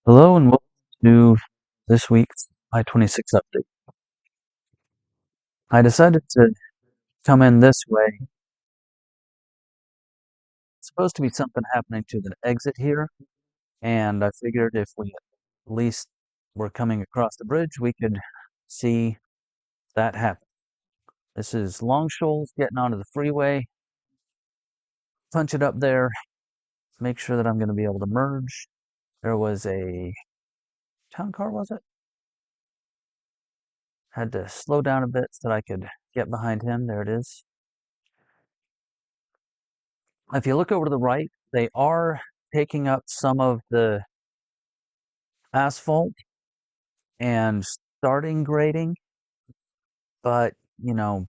Hello and welcome to this week's I-26 update. I decided to come in this way. It's supposed to be something happening to the exit here, and I figured if we at least were coming across the bridge, we could see that happen. This is Long Shoals getting onto the freeway. Punch it up there, make sure that I'm going to be able to merge. There was a town car, was it? Had to slow down a bit so that I could get behind him. There it is. If you look over to the right, they are taking up some of the asphalt and starting grading, but I'm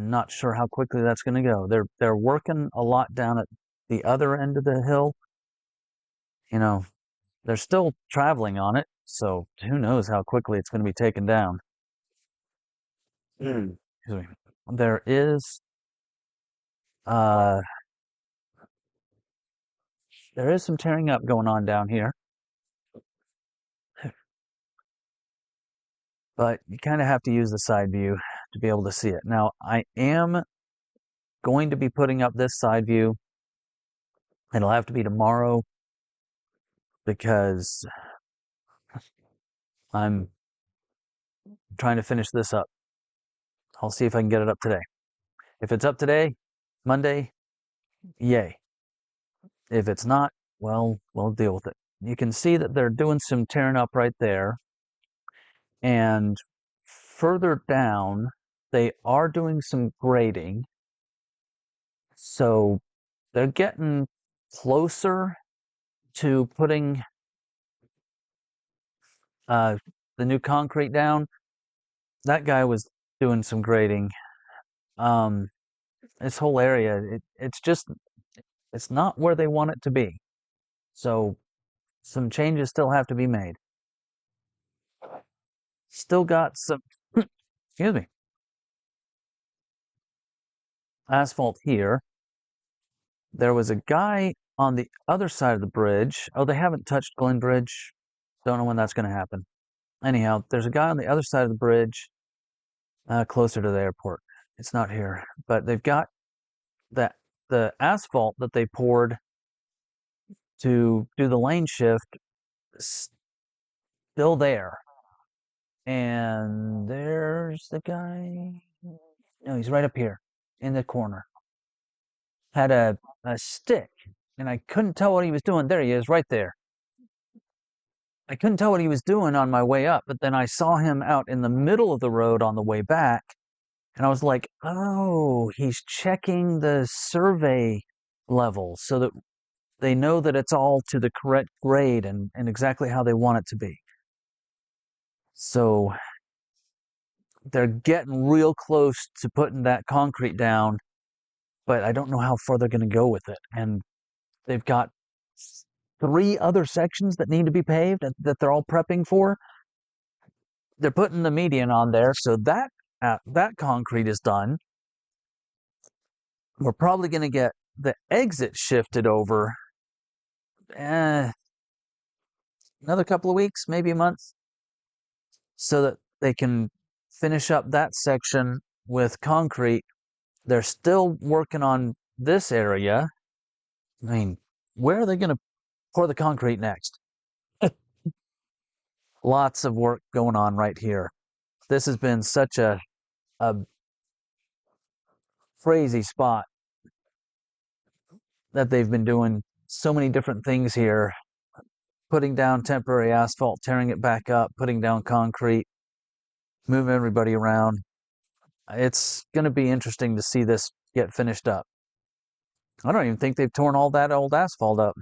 not sure how quickly that's going to go. They're working a lot down at the other end of the hill. They're still traveling on it, so who knows how quickly it's going to be taken down. Excuse me. There is uh there is some tearing up going on down here. But you kind of have to use the side view to be able to see it. Now, I am going to be putting up this side view. It'll have to be tomorrow because I'm trying to finish this up. I'll see if I can get it up today. If it's up today, Monday, yay. If it's not, well, we'll deal with it. You can see that they're doing some tearing up right there. And further down, they are doing some grading. So they're getting closer to putting the new concrete down. That guy was doing some grading. This whole area, it's not where they want it to be. So some changes still have to be made. Still got some, excuse me, asphalt here. There was a guy on the other side of the bridge. Oh, they haven't touched Glen Bridge. Don't know when that's going to happen. Anyhow, there's a guy on the other side of the bridge, closer to the airport. It's not here, but they've got the asphalt that they poured to do the lane shift still there. And there's the guy. No, he's right up here in the corner. Had a stick, and I couldn't tell what he was doing. There he is, right there. I couldn't tell what he was doing on my way up, but then I saw him out in the middle of the road on the way back, and I was like, oh, he's checking the survey level so that they know that it's all to the correct grade and exactly how they want it to be. So they're getting real close to putting that concrete down, but I don't know how far they're going to go with it. And they've got 3 other sections that need to be paved that they're all prepping for. They're putting the median on there, so that concrete is done. We're probably going to get the exit shifted over another couple of weeks, maybe a month, so that they can finish up that section with concrete. They're still working on this area. I mean, where are they going to pour the concrete next? Lots of work going on right here. This has been such a crazy spot that they've been doing so many different things here, putting down temporary asphalt, tearing it back up, putting down concrete, moving everybody around. It's going to be interesting to see this get finished up. I don't even think they've torn all that old asphalt up.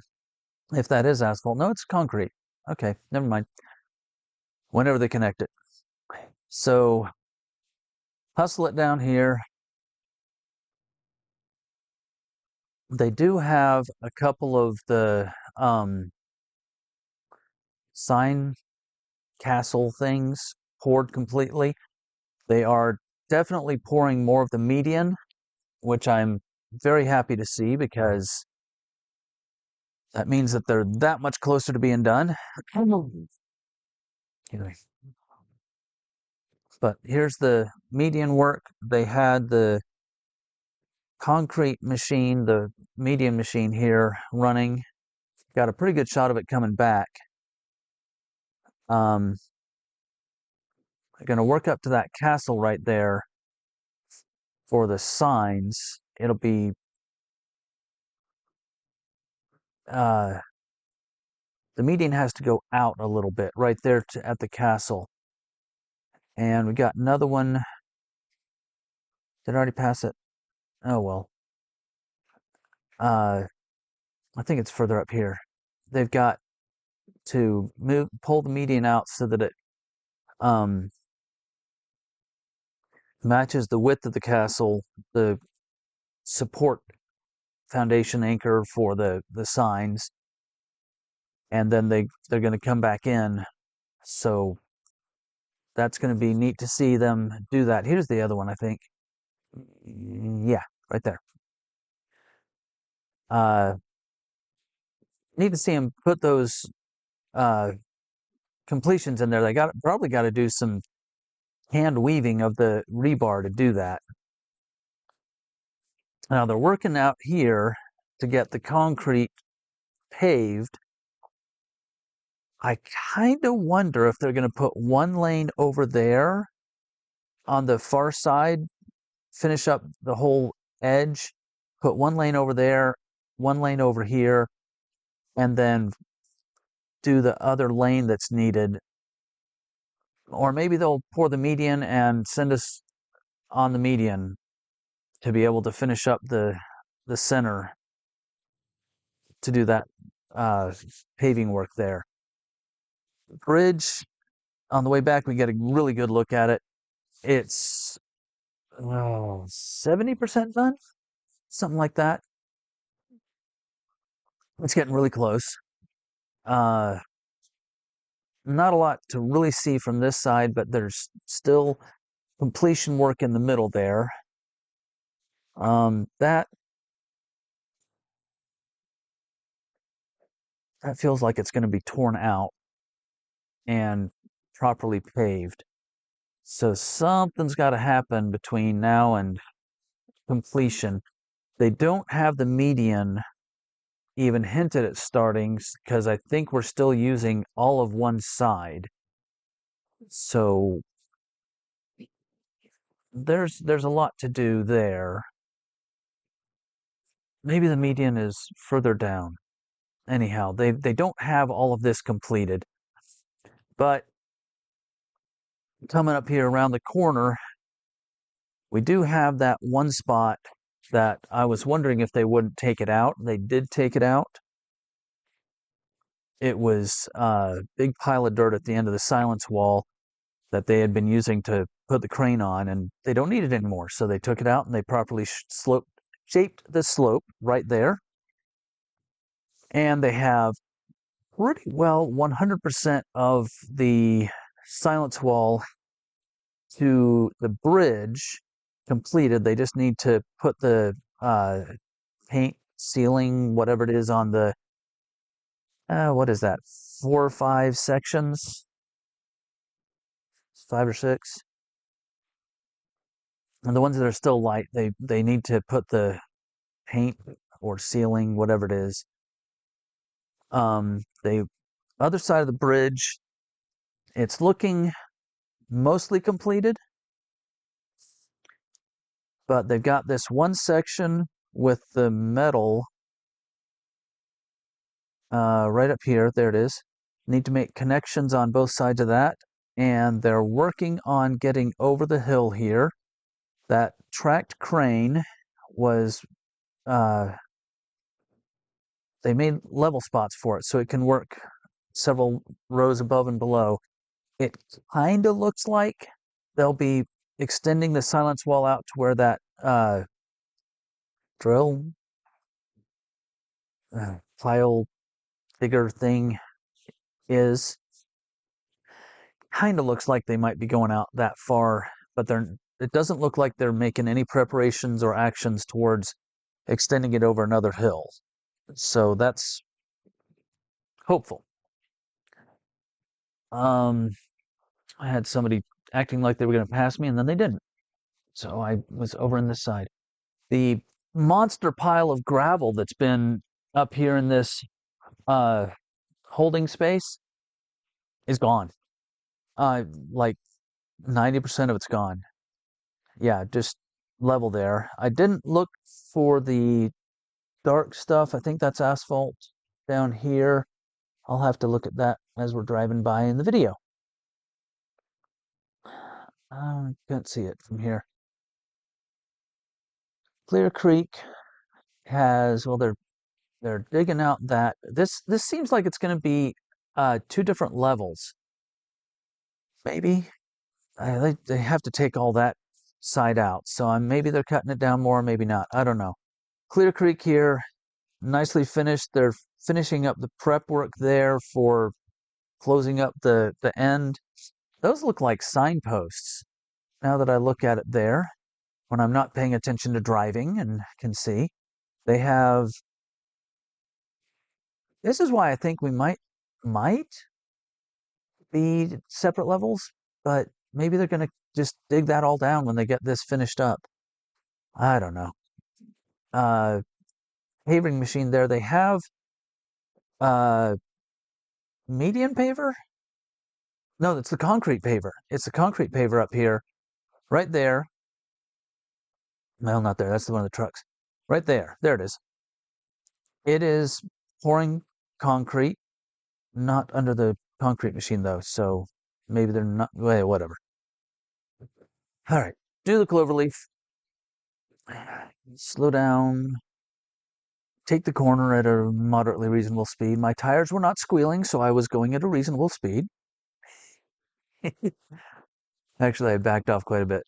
If that is asphalt. No, it's concrete. Okay, never mind. Whenever they connect it. So, hustle it down here. They do have a couple of the sign castle things poured completely. They are definitely pouring more of the median, which I'm very happy to see because That means that they're that much closer to being done. Anyway. But here's the median work. They had the concrete machine, the median machine here running. Got a pretty good shot of it coming back. I'm going to work up to that castle right there for the signs. It'll be the median has to go out a little bit right there at the castle. And we got another one. Did I already pass it? Oh, well. I think it's further up here. They've got to pull the median out so that it matches the width of the castle, the support foundation anchor for the signs, and then they're going to come back in. So that's going to be neat to see them do that. Here's the other one, I think. Yeah, right there. Need to see them put those completions in there. They probably got to do some hand weaving of the rebar to do that. Now they're working out here to get the concrete paved. I kind of wonder if they're going to put one lane over there on the far side, finish up the whole edge, put one lane over there, one lane over here, and then do the other lane that's needed. Or maybe they'll pour the median and send us on the median to be able to finish up the center to do that paving work there. Bridge, on the way back, we get a really good look at it. It's 70% done, something like that. It's getting really close. Not a lot to really see from this side, but there's still completion work in the middle there. That feels like it's going to be torn out and properly paved. So something's got to happen between now and completion. They don't have the median even hinted at starting because I think we're still using all of one side. So there's a lot to do there. Maybe the median is further down. Anyhow, they don't have all of this completed. But coming up here around the corner, we do have that one spot that I was wondering if they wouldn't take it out. They did take it out. It was a big pile of dirt at the end of the silence wall that they had been using to put the crane on, and they don't need it anymore. So they took it out and they properly shaped the slope right there. And they have pretty well 100% of the silence wall to the bridge completed. They just need to put the paint, ceiling, whatever it is on the, what is that, 4 or 5 sections? 5 or 6. And the ones that are still light, they need to put the paint or ceiling, whatever it is. The other side of the bridge, it's looking mostly completed, but they've got this one section with the metal right up here. There it is. Need to make connections on both sides of that, and they're working on getting over the hill here. That tracked crane was they made level spots for it so it can work several rows above and below. It kind of looks like they'll be extending the silence wall out to where that drill file digger thing is. Kind of looks like they might be going out that far, but it doesn't look like they're making any preparations or actions towards extending it over another hill. So that's hopeful. I had somebody acting like they were going to pass me, and then they didn't. So I was over on this side. The monster pile of gravel that's been up here in this holding space is gone. Like 90% of it's gone. Yeah, just level there. I didn't look for the dark stuff. I think that's asphalt down here. I'll have to look at that as we're driving by in the video. I can't see it from here. Clear Creek has, well, they're digging out that this seems like it's going to be two different levels. Maybe they have to take all that side out, so maybe they're cutting it down more, maybe not. I don't know. Clear Creek here, nicely finished. They're finishing up the prep work there for closing up the end. Those look like signposts now that I look at it there when I'm not paying attention to driving and can see. They have, this is why I think we might be separate levels, but maybe they're going to just dig that all down when they get this finished up. I don't know. Paving machine there. They have median paver? No, it's the concrete paver. It's the concrete paver up here, right there. Well, not there. That's the one of the trucks. Right there. There it is. It is pouring concrete, not under the concrete machine though. So maybe they're not. Well, whatever. All right. Do the cloverleaf. Slow down. Take the corner at a moderately reasonable speed. My tires were not squealing, so I was going at a reasonable speed. Actually, I backed off quite a bit.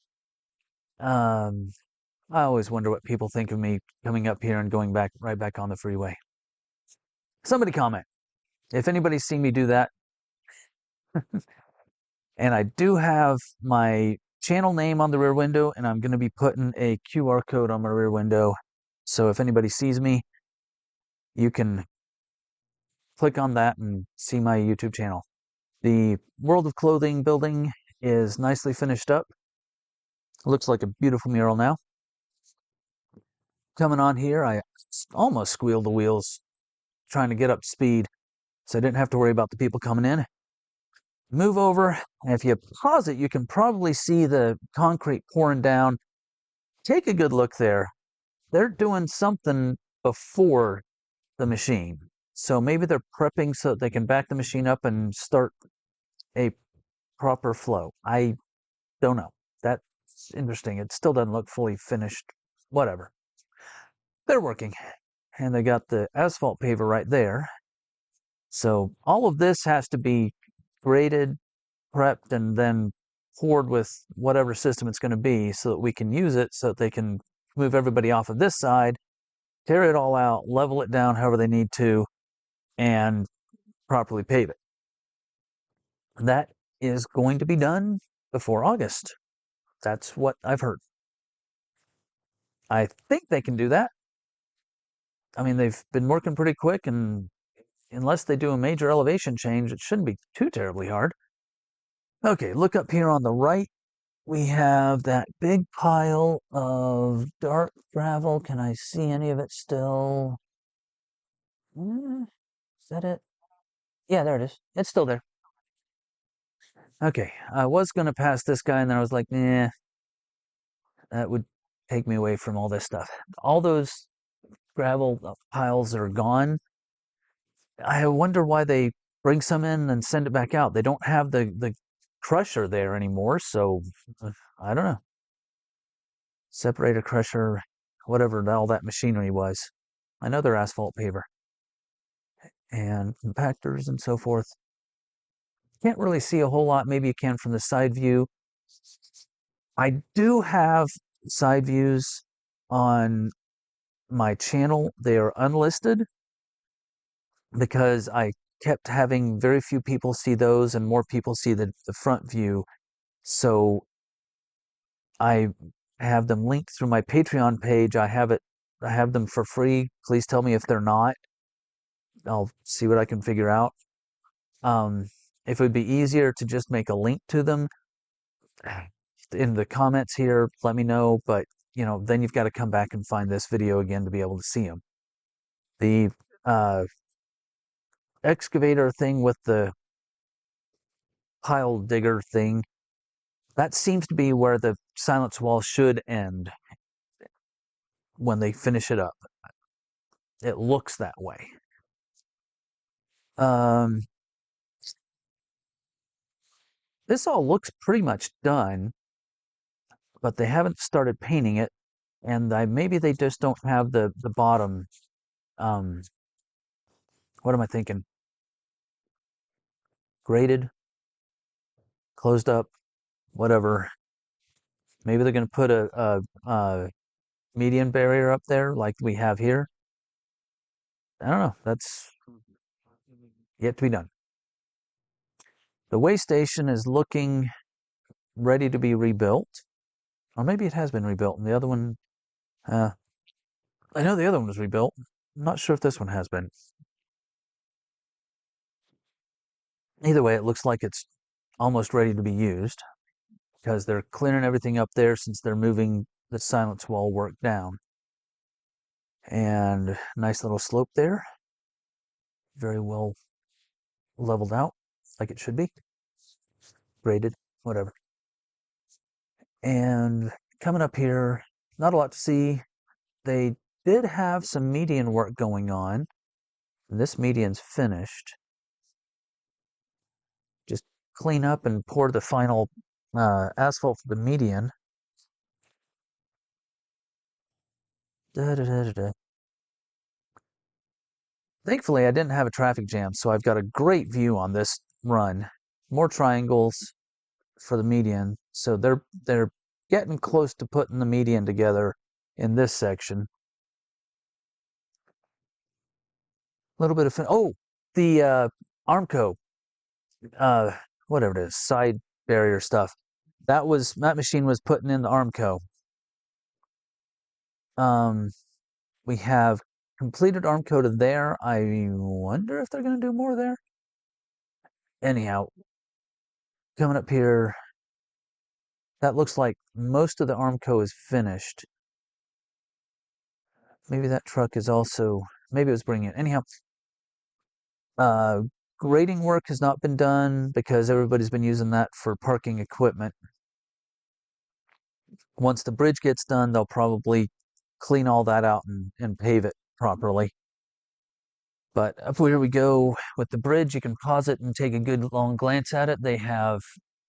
I always wonder what people think of me coming up here and going back right back on the freeway. Somebody comment if anybody's seen me do that. And I do have my channel name on the rear window, and I'm going to be putting a QR code on my rear window. So if anybody sees me, you can click on that and see my YouTube channel. The World of Clothing building is nicely finished up. Looks like a beautiful mural now. Coming on here, I almost squealed the wheels trying to get up to speed, so I didn't have to worry about the people coming in. Move over, and if you pause it, you can probably see the concrete pouring down. Take a good look there. They're doing something before the machine. So maybe they're prepping so that they can back the machine up and start a proper flow. I don't know. That's interesting. It still doesn't look fully finished. Whatever. They're working. And they got the asphalt paver right there. So all of this has to be graded, prepped, and then poured with whatever system it's going to be so that we can use it, so that they can move everybody off of this side, tear it all out, level it down however they need to, and properly pave it. That is going to be done before August. That's what I've heard. I think they can do that. I mean, they've been working pretty quick, and unless they do a major elevation change, it shouldn't be too terribly hard. Okay, look up here on the right. We have that big pile of dark gravel. Can I see any of it still? Is that it? Yeah, there it is. It's still there. Okay, I was going to pass this guy, and then I was like, nah, that would take me away from all this stuff. All those gravel piles are gone. I wonder why they bring some in and send it back out. They don't have the crusher there anymore, so I don't know. Separator, crusher, whatever all that machinery was. I know they're asphalt paver and compactors and so forth. Can't really see a whole lot. Maybe you can from the side view. I do have side views on my channel. They are unlisted because I kept having very few people see those and more people see the front view. So I have them linked through my Patreon page. I have them for free. Please tell me if they're not. I'll see what I can figure out. If it would be easier to just make a link to them in the comments here, let me know. But, then you've got to come back and find this video again to be able to see them. The excavator thing with the pile digger thing, that seems to be where the silence wall should end when they finish it up. It looks that way. This all looks pretty much done, but they haven't started painting it, and maybe they just don't have the bottom. What am I thinking? Graded, closed up, whatever. Maybe they're going to put a median barrier up there like we have here. I don't know. That's yet to be done. The way station is looking ready to be rebuilt. Or maybe it has been rebuilt, and the other one, I know the other one was rebuilt. I'm not sure if this one has been. Either way, it looks like it's almost ready to be used because they're clearing everything up there since they're moving the silence wall work down. And nice little slope there. Very well leveled out like it should be. Graded, whatever. And coming up here, not a lot to see. They did have some median work going on. This median's finished. Just clean up and pour the final asphalt for the median. Da, da, da, da, da. Thankfully, I didn't have a traffic jam, so I've got a great view on this run. More triangles for the median, so they're getting close to putting the median together in this section. A little bit of the 𝐸𝐤𝐤, whatever it is, side barrier stuff. That machine was putting in the 𝐸𝐤𝐤. We have completed 𝐸𝐤𝐤 to there. I wonder if they're going to do more there. Anyhow, coming up here, that looks like most of the 𝐸𝐤𝐤 is finished. Maybe that truck is also, maybe it was bringing it. Anyhow, grading work has not been done because everybody's been using that for parking equipment. Once the bridge gets done, they'll probably clean all that out and pave it properly. But up here we go with the bridge. You can pause it and take a good long glance at it. They have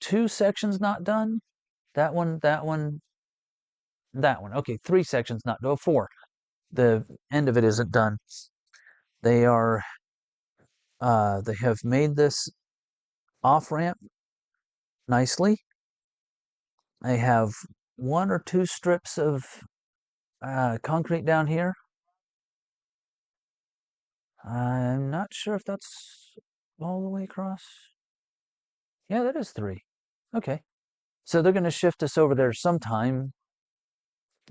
2 sections not done. That one, that one, that one. Okay, 3 sections not done. 4. The end of it isn't done. They are, they have made this off-ramp nicely. They have 1 or 2 strips of concrete down here. I'm not sure if that's all the way across. Yeah, that is 3. Okay. So they're going to shift us over there sometime.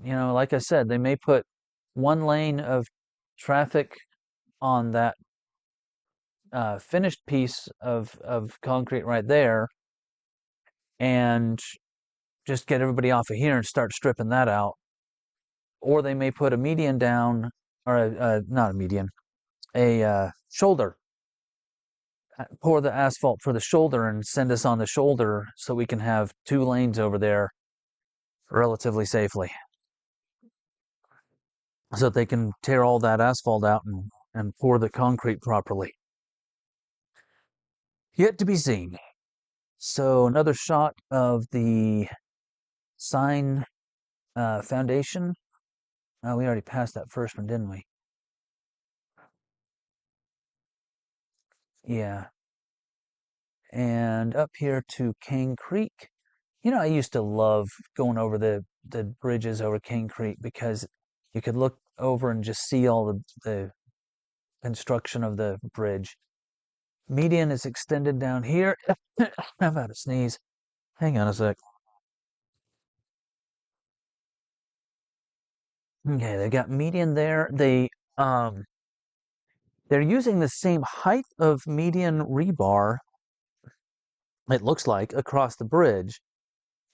Like I said, they may put 1 lane of traffic on that finished piece of concrete right there and just get everybody off of here and start stripping that out. Or they may put a median down, or not a median, a shoulder. Pour the asphalt for the shoulder and send us on the shoulder so we can have 2 lanes over there relatively safely. So that they can tear all that asphalt out and pour the concrete properly. Yet to be seen. So another shot of the sign foundation. We already passed that first one, didn't we? Yeah. And up here to King Creek. I used to love going over the bridges over King Creek because you could look over and just see all the construction of the bridge. Median is extended down here. I'm about to sneeze. Hang on a sec. Okay, they got median there. They They're using the same height of median rebar, it looks like, across the bridge,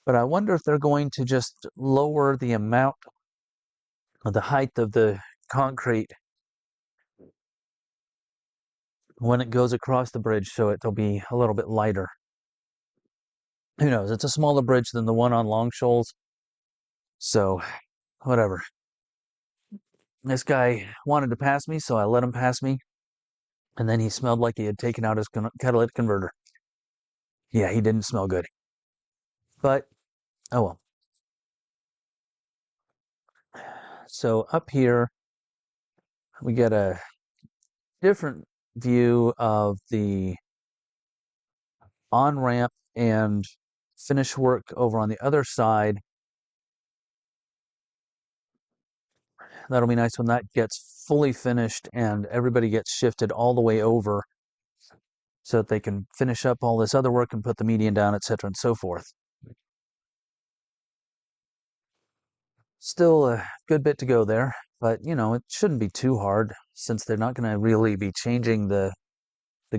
but I wonder if they're going to just lower the amount of the height of the concrete when it goes across the bridge so it'll be a little bit lighter. Who knows? It's a smaller bridge than the one on Long Shoals, so whatever. This guy wanted to pass me, so I let him pass me, and then he smelled like he had taken out his catalytic converter. Yeah, he didn't smell good. But, oh well. So up here, we get a different view of the on-ramp and finish work over on the other side. That'll be nice when that gets fully finished and everybody gets shifted all the way over so that they can finish up all this other work and put the median down, etc., and so forth. Still a good bit to go there, but you know, it shouldn't be too hard since they're not going to really be changing the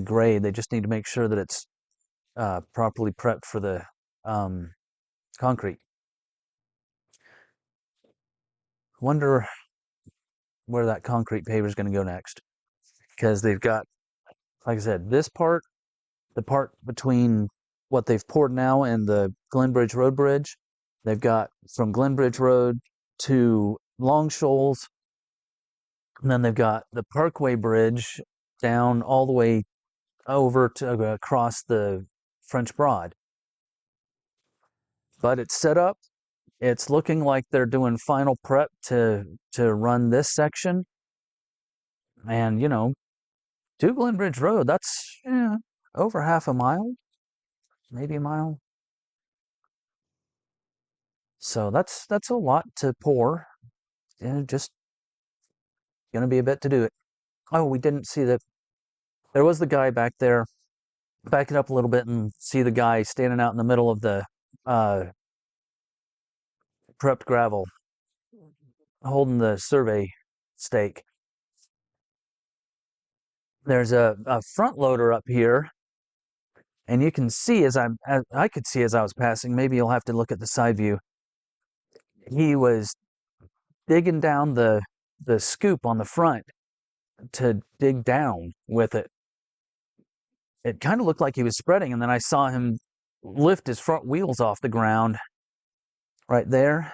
grade. They just need to make sure that it's properly prepped for the concrete. Wonder where that concrete paver is going to go next, because they've got, like I said, this part, the part between what they've poured now and the Glenbridge Road Bridge. They've got from Glenbridge Road to Long Shoals, and then they've got the Parkway Bridge down all the way over to across the French Broad. But it's set up. It's looking like they're doing final prep to run this section. And, you know, to Glenbridge Road, that's over half a mile, maybe a mile. So that's a lot to pour. And just going to be a bit to do it. Oh, we didn't see that. There was the guy back there. Back it up a little bit and see the guy standing out in the middle of the prepped gravel, holding the survey stake. There's a front loader up here, and you can see as I could see as I was passing. Maybe you'll have to look at the side view. He was digging down the scoop on the front to dig down with it. It kind of looked like he was spreading, and then I saw him lift his front wheels off the ground right there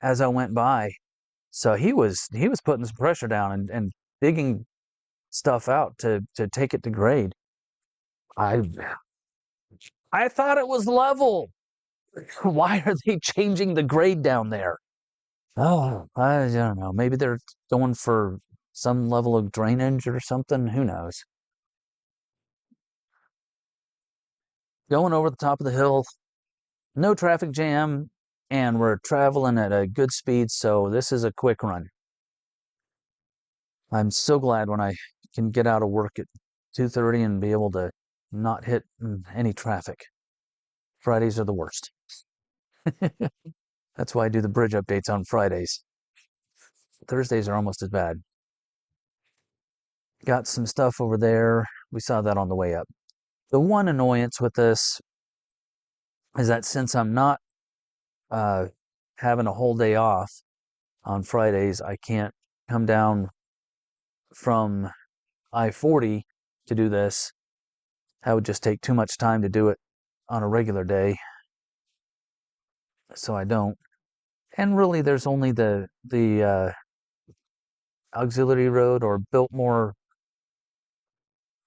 as I went by. So he was putting some pressure down and digging stuff out to take it to grade. I thought it was level. Why are they changing the grade down there? Oh, I don't know. Maybe they're going for some level of drainage or something. Who knows? Going over the top of the hill, no traffic jam, and we're traveling at a good speed, so this is a quick run. I'm so glad when I can get out of work at 2:30 and be able to not hit any traffic. Fridays are the worst. That's why I do the bridge updates on Fridays. Thursdays are almost as bad. Got some stuff over there. We saw that on the way up. The one annoyance with this is that since I'm not having a whole day off on Fridays, I can't come down from I-40 to do this. That would just take too much time to do it on a regular day. So I don't. And really, there's only the auxiliary road or Biltmore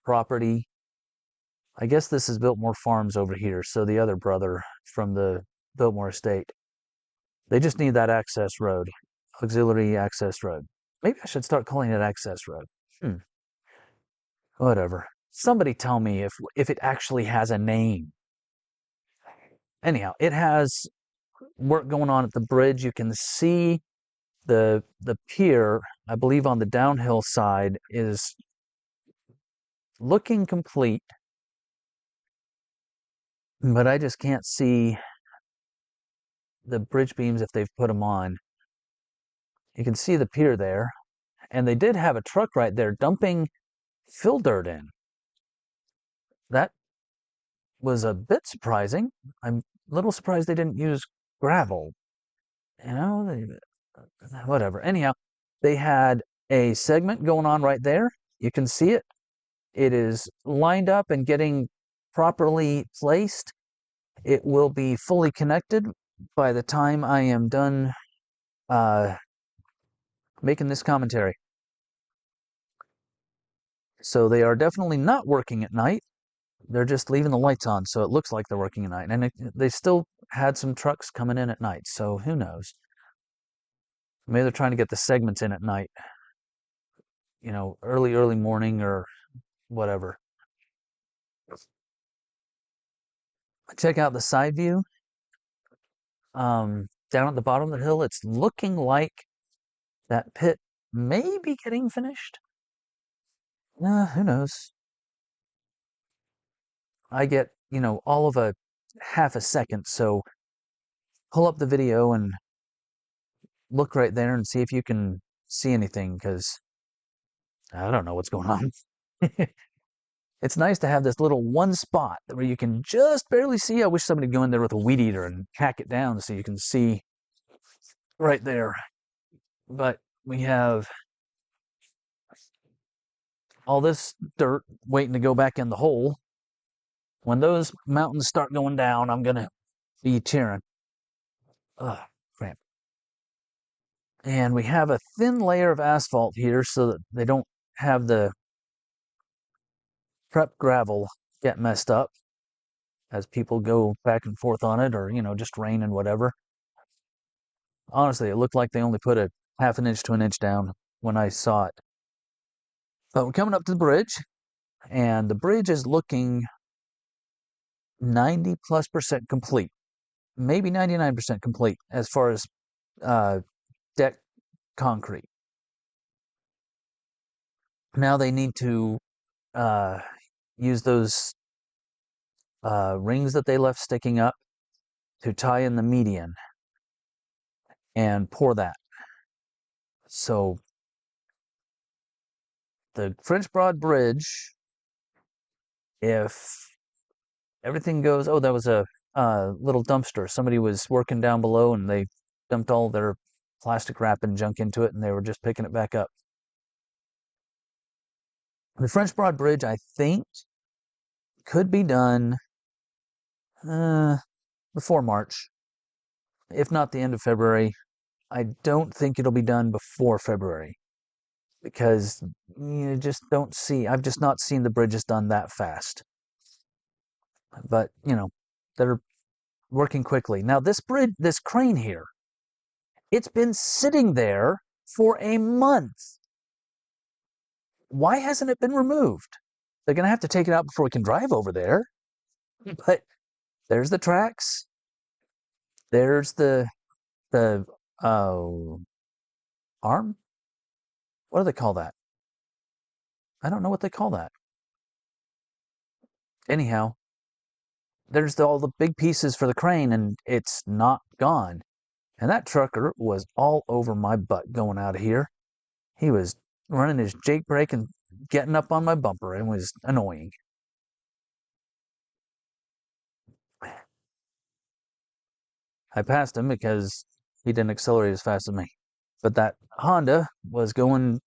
property. I guess this is Biltmore Farms over here, so the other brother from the Biltmore estate. They just need that access road, auxiliary access road. Maybe I should start calling it access road. Whatever. Somebody tell me if it actually has a name. Anyhow, it has work going on at the bridge. You can see the pier, I believe on the downhill side, is looking complete, but I just can't see the bridge beams if they've put them on. You can see the pier there, And they did have a truck right there dumping fill dirt in. That was a bit surprising. I'm a little surprised they didn't use gravel. You know, whatever. Anyhow, they had a segment going on right there. You can see it. It is lined up and getting properly placed. It will be fully connected by the time I am done making this commentary. So they are definitely not working at night. They're just leaving the lights on, so it looks like they're working at night. And they still had some trucks coming in at night, so who knows? Maybe they're trying to get the segments in at night. You know, early morning or whatever. Check out the side view. Down at the bottom of the hill, it's looking like that pit may be getting finished. Who knows? I get, you know, all of a half a second, so pull up the video and look right there and see if you can see anything, because I don't know what's going on. It's nice to have this little one spot where you can just barely see. I wish somebody would go in there with a weed eater and hack it down so you can see right there. But we have all this dirt waiting to go back in the hole. When those mountains start going down, I'm going to be cheering. Ugh, cramp. And we have a thin layer of asphalt here so that they don't have the prep gravel get messed up as people go back and forth on it, or, you know, just rain and whatever. Honestly, it looked like they only put a half an inch to an inch down when I saw it. But we're coming up to the bridge, and the bridge is looking 90+% complete, maybe 99% complete as far as deck concrete. Now they need to use those rings that they left sticking up to tie in the median and pour that. So the French Broad Bridge, if everything goes, oh, that was a little dumpster. Somebody was working down below and they dumped all their plastic wrap and junk into it, and they were just picking it back up. The French Broad Bridge, I think, could be done before March, if not the end of February. I don't think it'll be done before February, because you just don't see, I've just not seen the bridges done that fast. But, you know, they're working quickly. Now, this bridge, this crane here, it's been sitting there for a month. Why hasn't it been removed? They're going to have to take it out before we can drive over there. But there's the tracks. There's the arm? What do they call that? I don't know what they call that. Anyhow, there's all the big pieces for the crane, and it's not gone. And that trucker was all over my butt going out of here. He was running his Jake brake and getting up on my bumper. It was annoying. I passed him because he didn't accelerate as fast as me. But that Honda was going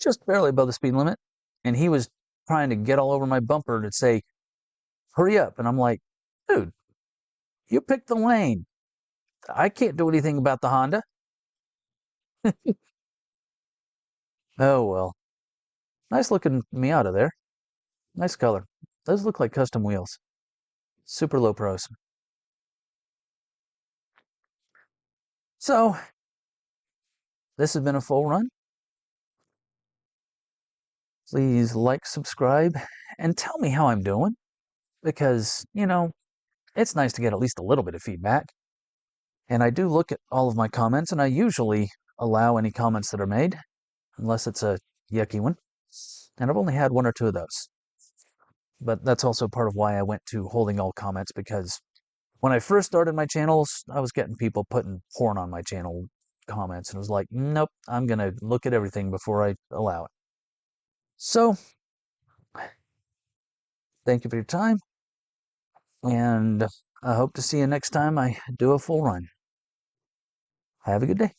just barely above the speed limit, and he was trying to get all over my bumper to say, hurry up. And I'm like, dude, you picked the lane. I can't do anything about the Honda. Oh, well. Nice looking Miata there. Nice color. Those look like custom wheels. Super low pros. So, this has been a full run. Please like, subscribe, and tell me how I'm doing. Because, you know, it's nice to get at least a little bit of feedback. And I do look at all of my comments, and I usually allow any comments that are made, unless it's a yucky one. And I've only had one or two of those. But that's also part of why I went to holding all comments, because when I first started my channels, I was getting people putting porn on my channel comments, and was like, nope, I'm going to look at everything before I allow it. So, thank you for your time, and I hope to see you next time I do a full run. Have a good day.